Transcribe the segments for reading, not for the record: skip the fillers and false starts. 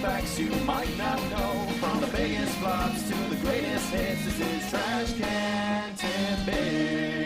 facts you might not know. From the biggest flops to the greatest hits, this is Trash Can Tidbits.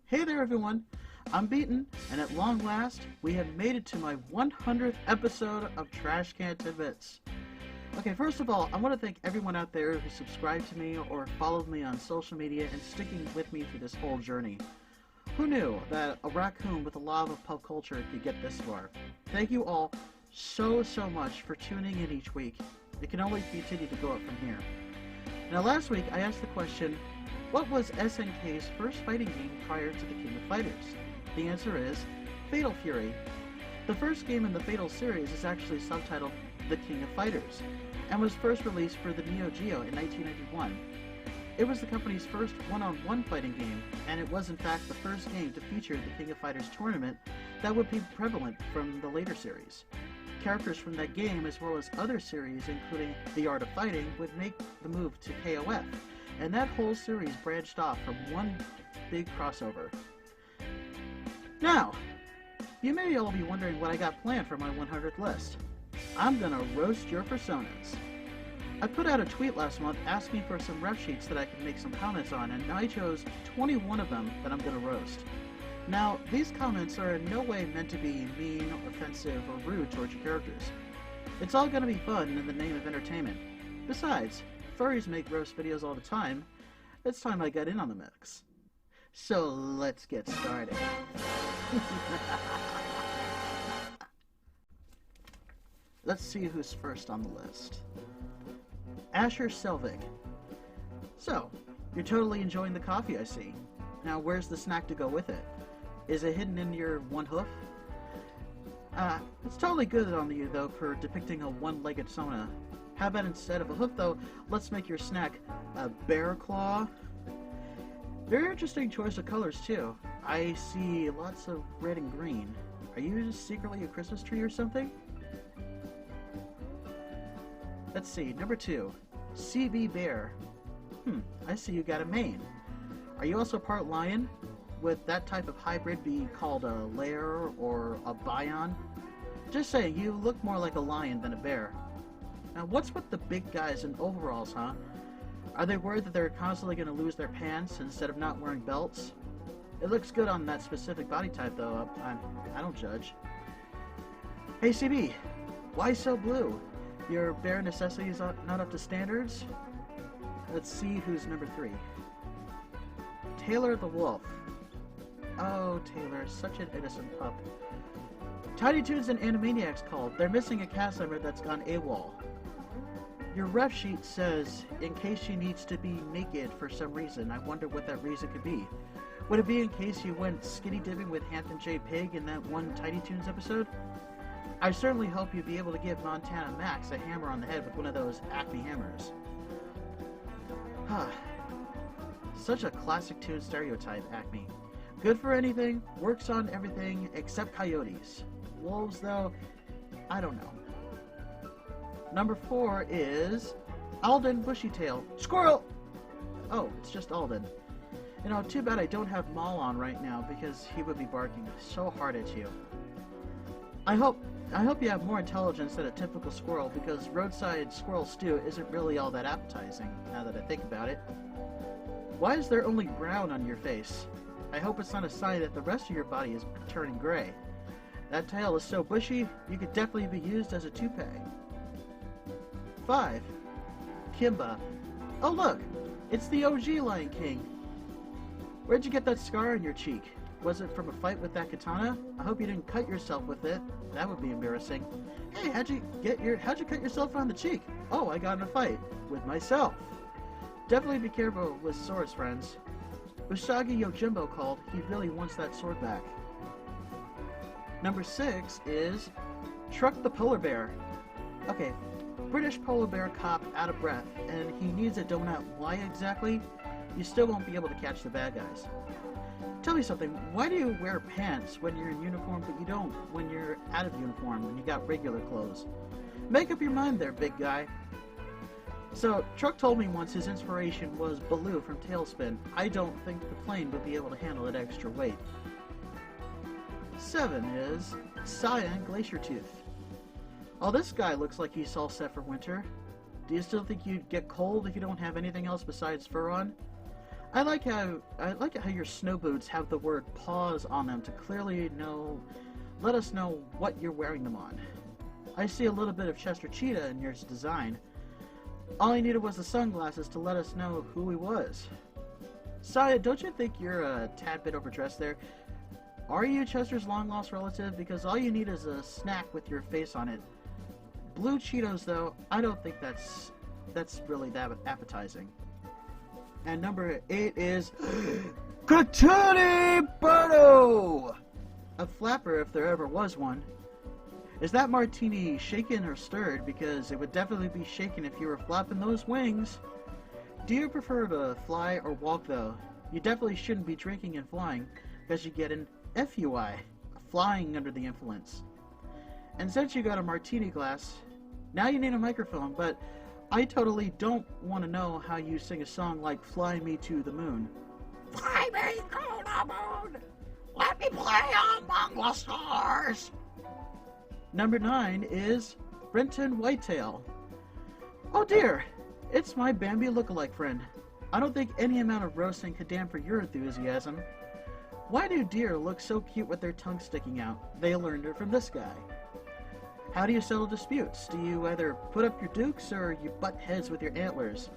Hey there everyone, I'm Beaton, and at long last, we have made it to my 100th episode of Trash Can Tidbits. Okay, first of all, I want to thank everyone out there who subscribed to me or followed me on social media and sticking with me through this whole journey. Who knew that a raccoon with a love of pop culture could get this far? Thank you all so much for tuning in each week. It can only continue to go up from here. Now last week I asked the question, what was SNK's first fighting game prior to the King of Fighters? The answer is Fatal Fury. The first game in the Fatal series is actually subtitled The King of Fighters, and was first released for the Neo Geo in 1991. It was the company's first one-on-one fighting game, and it was in fact the first game to feature the King of Fighters tournament that would be prevalent from the later series. Characters from that game, as well as other series including The Art of Fighting, would make the move to KOF, and that whole series branched off from one big crossover. Now, you may all be wondering what I got planned for my 100th list. I'm gonna roast your FURSONAs. I put out a tweet last month asking for some ref sheets that I could make some comments on, and I chose 21 of them that I'm gonna roast. Now, these comments are in no way meant to be mean, offensive, or rude towards your characters. It's all gonna be fun in the name of entertainment. Besides, furries make roast videos all the time. It's time I got in on the mix. So let's get started. Let's see who's first on the list. Asher Selvig. So, you're totally enjoying the coffee, I see. Now, where's the snack to go with it? Is it hidden in your one hoof? It's totally good on you, though, for depicting a one-legged Sona. How about instead of a hoof, though, let's make your snack a bear claw? Very interesting choice of colors, too. I see lots of red and green. Are you secretly a Christmas tree or something? Let's see, number 2, CB Bear. I see you got a mane. Are you also part lion? Would that type of hybrid be called a lair or a bion? Just saying, you look more like a lion than a bear. Now what's with the big guys in overalls, huh? Are they worried that they're constantly going to lose their pants instead of not wearing belts? It looks good on that specific body type though, I don't judge. Hey CB, why so blue? Your bare necessities are not up to standards? Let's see who's number 3. Taylor the Wolf. Oh, Taylor, such an innocent pup. Tiny Toons and Animaniacs called. They're missing a cast member that's gone AWOL. Your ref sheet says, in case she needs to be naked for some reason. I wonder what that reason could be. Would it be in case you went skinny dipping with Hampton J. Pig in that one Tiny Toons episode? I certainly hope you'd be able to give Montana Max a hammer on the head with one of those Acme hammers. Such a classic Toon stereotype, Acme. Good for anything, works on everything except coyotes. Wolves, though, I don't know. Number 4 is Alden Bushytail. Squirrel! Oh, it's just Alden. You know, too bad I don't have Maul on right now because he would be barking so hard at you. I hope you have more intelligence than a typical squirrel, because roadside squirrel stew isn't really all that appetizing, now that I think about it. Why is there only brown on your face? I hope it's not a sign that the rest of your body is turning gray. That tail is so bushy, you could definitely be used as a toupee. 5. Kimba. Oh look, it's the OG Lion King. Where'd you get that scar on your cheek? Was it from a fight with that katana? I hope you didn't cut yourself with it. That would be embarrassing. Hey, how'd you cut yourself on the cheek? Oh, I got in a fight. With myself. Definitely be careful with swords, friends. Usagi Yojimbo called. He really wants that sword back. Number 6 is Truck the Polar Bear. Okay, British polar bear cop out of breath, and he needs a donut. Why exactly? You still won't be able to catch the bad guys. Tell me something, why do you wear pants when you're in uniform but you don't when you're out of uniform when you got regular clothes? Make up your mind there, big guy. So, Truck told me once his inspiration was Baloo from Tailspin. I don't think the plane would be able to handle that extra weight. 7 is Cyan Glacier Tooth. Oh, this guy looks like he's all set for winter. Do you still think you'd get cold if you don't have anything else besides fur on? I like how your snow boots have the word paws on them to clearly let us know what you're wearing them on. I see a little bit of Chester Cheetah in your design. All he needed was the sunglasses to let us know who he was. Saya, don't you think you're a tad bit overdressed there? Are you Chester's long-lost relative? Because all you need is a snack with your face on it. Blue Cheetos, though, I don't think that's really that appetizing. And number 8 is Katuni Birdo! A flapper, if there ever was one. Is that martini shaken or stirred? Because it would definitely be shaken if you were flapping those wings. Do you prefer to fly or walk, though? You definitely shouldn't be drinking and flying, because you get an FUI, flying under the influence. And since you got a martini glass, now you need a microphone, but I totally don't want to know how you sing a song like Fly Me to the Moon. Fly me to the moon! Let me play among the stars! Number 9 is Brenton Whitetail. Oh dear, it's my Bambi lookalike friend. I don't think any amount of roasting could damper your enthusiasm. Why do deer look so cute with their tongue sticking out? They learned it from this guy. How do you settle disputes? Do you either put up your dukes or you butt heads with your antlers?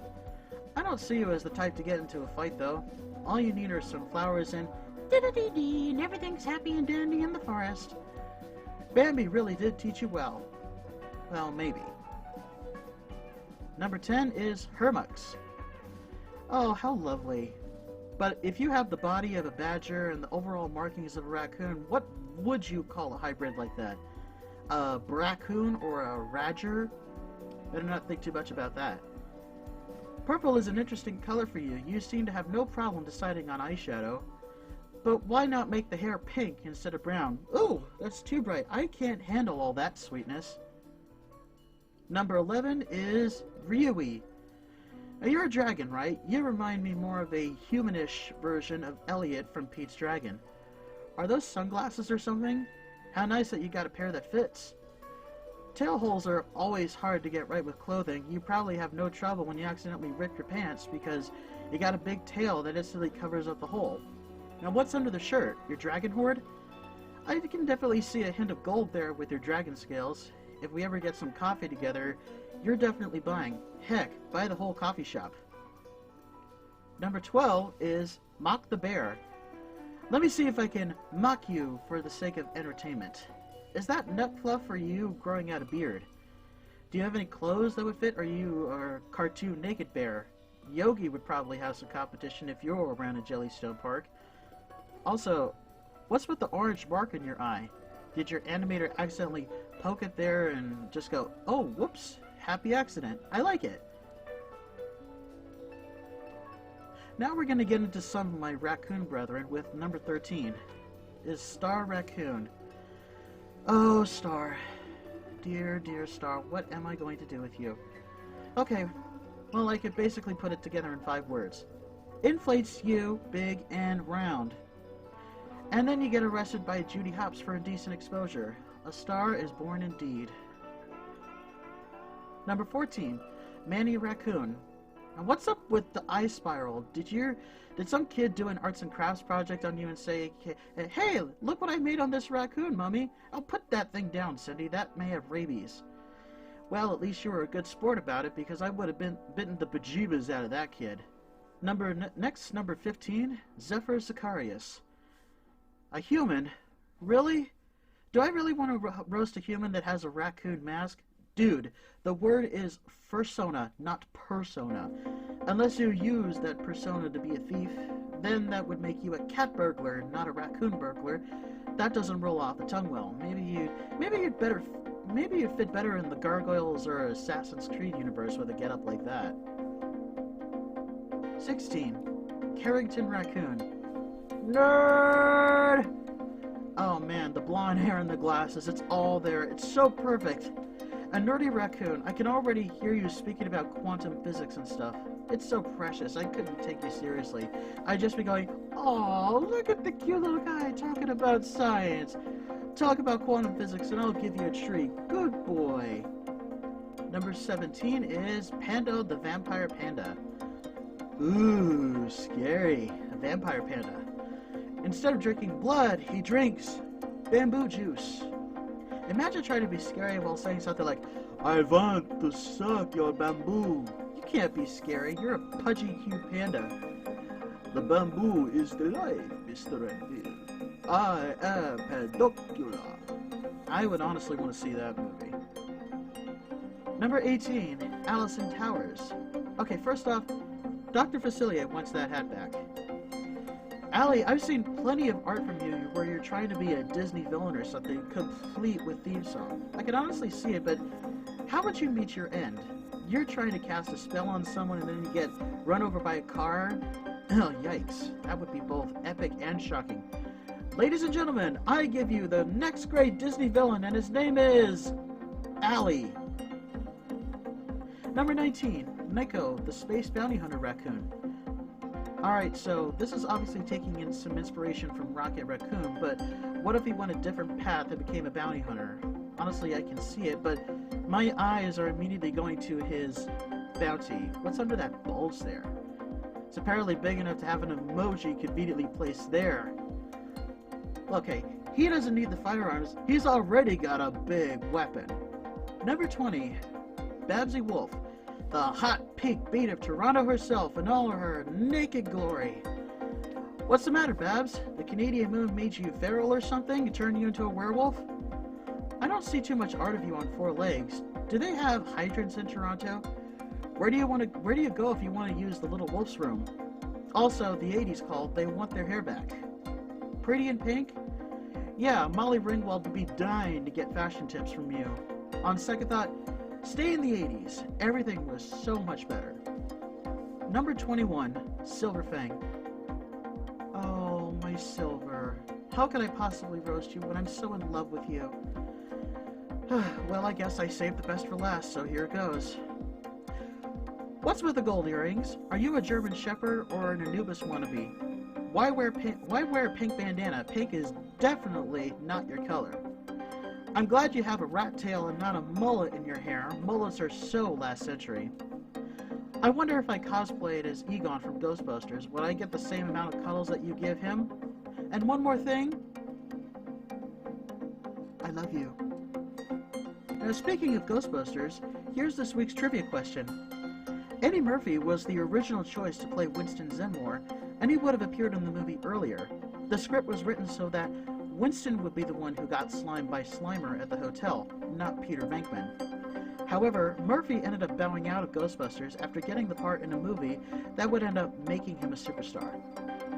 I don't see you as the type to get into a fight, though. All you need are some flowers and dee-dee-dee-dee, and everything's happy and dandy in the forest. Bambi really did teach you well. Well, maybe. Number 10 is Hermux. Oh, how lovely. But if you have the body of a badger and the overall markings of a raccoon, what would you call a hybrid like that? A braccoon or a radger? Better not think too much about that. Purple is an interesting color for you. You seem to have no problem deciding on eyeshadow. But why not make the hair pink instead of brown? Ooh, that's too bright. I can't handle all that sweetness. Number 11 is Ryui. Now you're a dragon, right? You remind me more of a humanish version of Elliot from Pete's Dragon. Are those sunglasses or something? How nice that you got a pair that fits. Tail holes are always hard to get right with clothing. You probably have no trouble when you accidentally rip your pants because you got a big tail that instantly covers up the hole. Now what's under the shirt? Your dragon hoard? I can definitely see a hint of gold there with your dragon scales. If we ever get some coffee together, you're definitely buying. Heck, buy the whole coffee shop. Number 12 is Mock the Bear. Let me see if I can mock you for the sake of entertainment. Is that nut fluff for you growing out a beard? Do you have any clothes that would fit, or you are a cartoon naked bear? Yogi would probably have some competition if you're around a Jellystone Park. Also, what's with the orange mark in your eye? Did your animator accidentally poke it there and just go, oh, whoops, happy accident. I like it. Now we're going to get into some of my raccoon brethren with number 13. Is Star Raccoon. Oh, Star. Dear, dear Star, what am I going to do with you? Okay, well, I could basically put it together in 5 words. Inflates you, big and round. And then you get arrested by Judy Hopps for indecent exposure. A star is born indeed. Number 14, Manny Raccoon. And what's up with the eye spiral? Did some kid do an arts and crafts project on you and say, hey, look what I made on this raccoon, Mummy? I'll put that thing down, Cindy. That may have rabies. Well, at least you were a good sport about it, because I would have bitten the bejeebas out of that kid. Next, number 15, Zephyr Zacharias. A human? Really? Do I really want to roast a human that has a raccoon mask? Dude, the word is fursona, not persona. Unless you use that persona to be a thief, then that would make you a cat burglar, not a raccoon burglar. That doesn't roll off the tongue well. Maybe you'd fit better in the Gargoyles or Assassin's Creed universe with a getup like that. 16. Carrington Raccoon. Nerd! Oh man, the blonde hair and the glasses, it's all there. It's so perfect. A nerdy raccoon. I can already hear you speaking about quantum physics and stuff. It's so precious. I couldn't take you seriously. I'd just be going, oh, look at the cute little guy talking about science. Talk about quantum physics and I'll give you a treat. Good boy. Number 17 is Pando the Vampire Panda. Ooh, scary. A vampire panda. Instead of drinking blood, he drinks bamboo juice. Imagine trying to be scary while saying something like, I want to suck your bamboo. You can't be scary. You're a pudgy, cute panda. The bamboo is the life, Mr. Renfield. I am pedocula. I would honestly want to see that movie. Number 18, Alice in Towers. Okay, first off, Dr. Facilier wants that hat back. Allie, I've seen plenty of art from you where you're trying to be a Disney villain or something, complete with theme song. I can honestly see it, but how would you meet your end? You're trying to cast a spell on someone and then you get run over by a car? Oh, yikes. That would be both epic and shocking. Ladies and gentlemen, I give you the next great Disney villain, and his name is Allie. Number 19, Neko, the Space Bounty Hunter Raccoon. Alright, so this is obviously taking in some inspiration from Rocket Raccoon, but what if he went a different path and became a bounty hunter? Honestly, I can see it, but my eyes are immediately going to his bounty. What's under that bulge there? It's apparently big enough to have an emoji conveniently placed there. Okay, he doesn't need the firearms. He's already got a big weapon. Number 20, Babsy Wolf, the hot pink beat of Toronto herself in all of her naked glory. What's the matter, Babs? The Canadian moon made you feral or something and turned you into a werewolf? I don't see too much art of you on four legs. Do they have hydrants in Toronto? Where do you go if you want to use the little wolf's room? Also, the 80s called, they want their hair back. Pretty in pink? Yeah, Molly Ringwald would be dying to get fashion tips from you. On second thought, stay in the 80s. Everything was so much better. Number 21, Silverfang. Oh, my Silver. How can I possibly roast you when I'm so in love with you? Well, I guess I saved the best for last, so here it goes. What's with the gold earrings? Are you a German Shepherd or an Anubis wannabe? Why wear a pink bandana? Pink is definitely not your color. I'm glad you have a rat tail and not a mullet in your hair. Mullets are so last century. I wonder if I cosplayed as Egon from Ghostbusters, would I get the same amount of cuddles that you give him? And one more thing. I love you. Now, speaking of Ghostbusters, here's this week's trivia question. Eddie Murphy was the original choice to play Winston Zeddemore, and he would have appeared in the movie earlier. The script was written so that Winston would be the one who got slimed by Slimer at the hotel, not Peter Venkman. However, Murphy ended up bowing out of Ghostbusters after getting the part in a movie that would end up making him a superstar.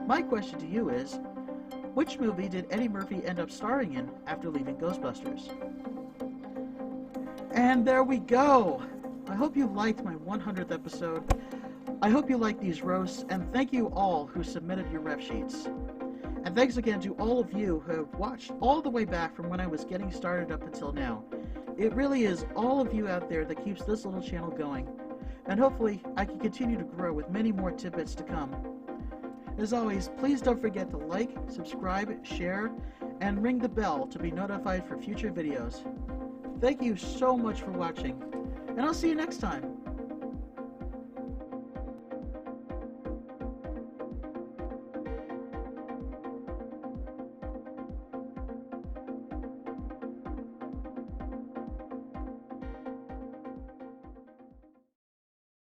My question to you is, which movie did Eddie Murphy end up starring in after leaving Ghostbusters? And there we go! I hope you liked my 100th episode. I hope you liked these roasts, and thank you all who submitted your ref sheets. And thanks again to all of you who have watched all the way back from when I was getting started up until now. It really is all of you out there that keeps this little channel going. And hopefully I can continue to grow with many more tidbits to come. As always, please don't forget to like, subscribe, share, and ring the bell to be notified for future videos. Thank you so much for watching, and I'll see you next time.